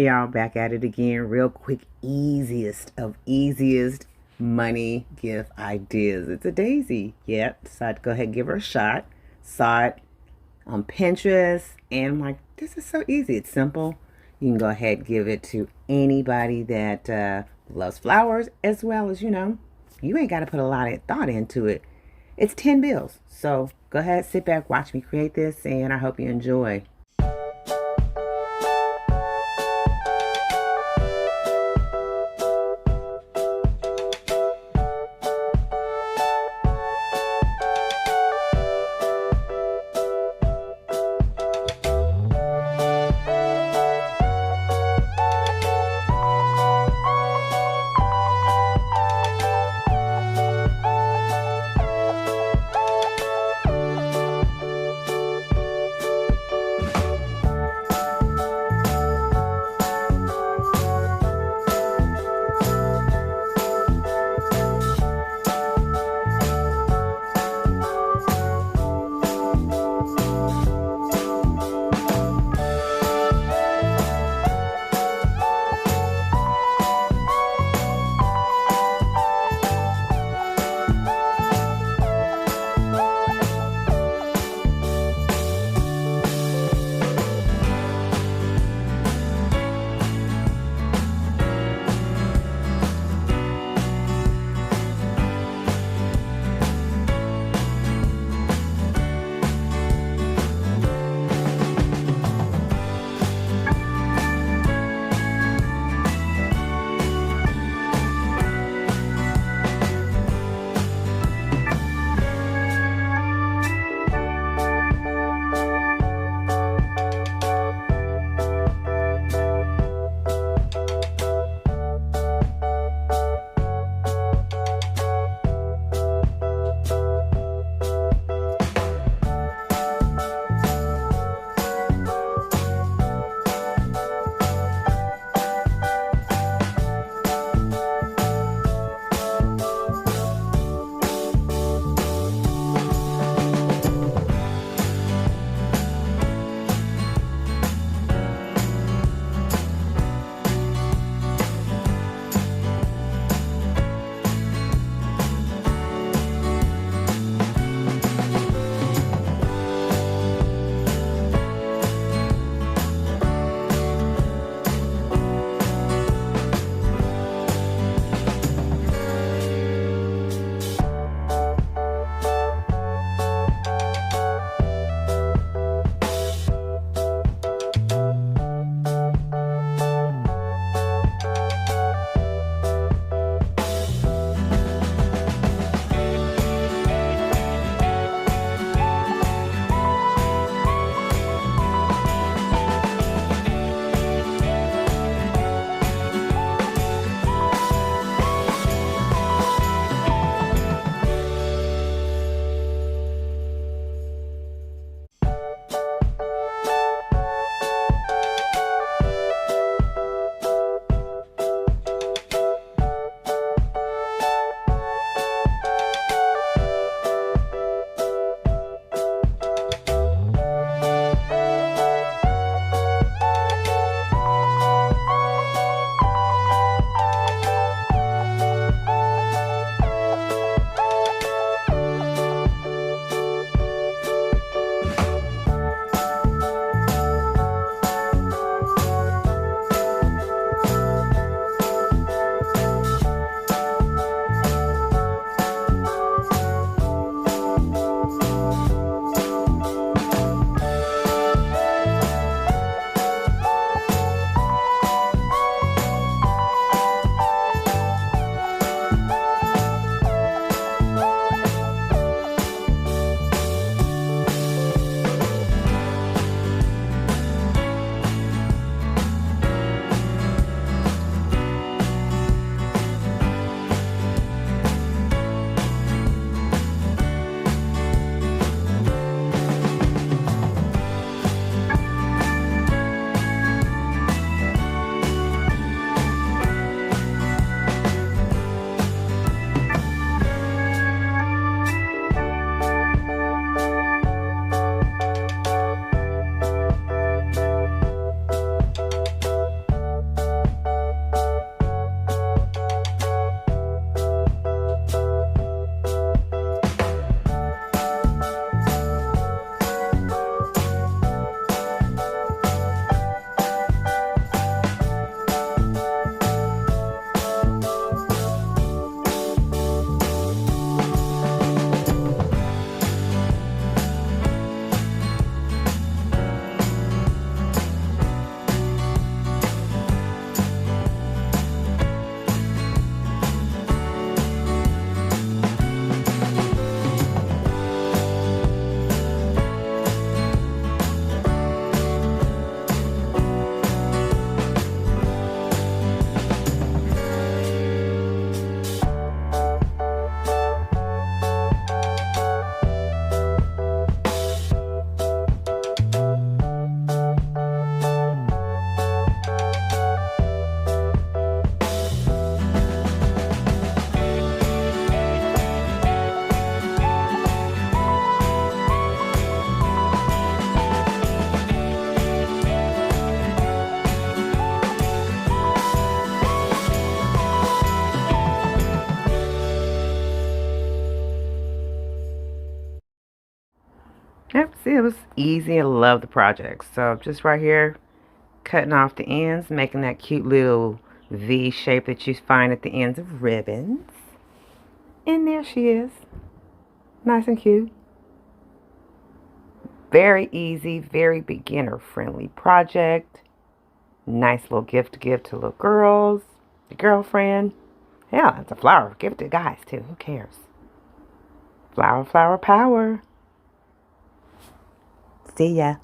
Hey y'all, back at it again. Real quick, easiest money gift ideas. It's a daisy. Yep, decided to go ahead and give her a shot. Saw it on Pinterest and I'm like, this is so easy. It's simple. You can go ahead and give it to anybody that loves flowers as well as, you ain't got to put a lot of thought into it. It's 10 bills. So go ahead, sit back, watch me create this, and I hope you enjoy. Yep, see, it was easy. I love the project. So just right here, cutting off the ends, making that cute little V shape that you find at the ends of ribbons. And there she is. Nice and cute. Very easy, very beginner friendly project. Nice little gift to give to little girls, your girlfriend. Yeah, it's a flower. Give it to guys too. Who cares? Flower, flower, power. See ya.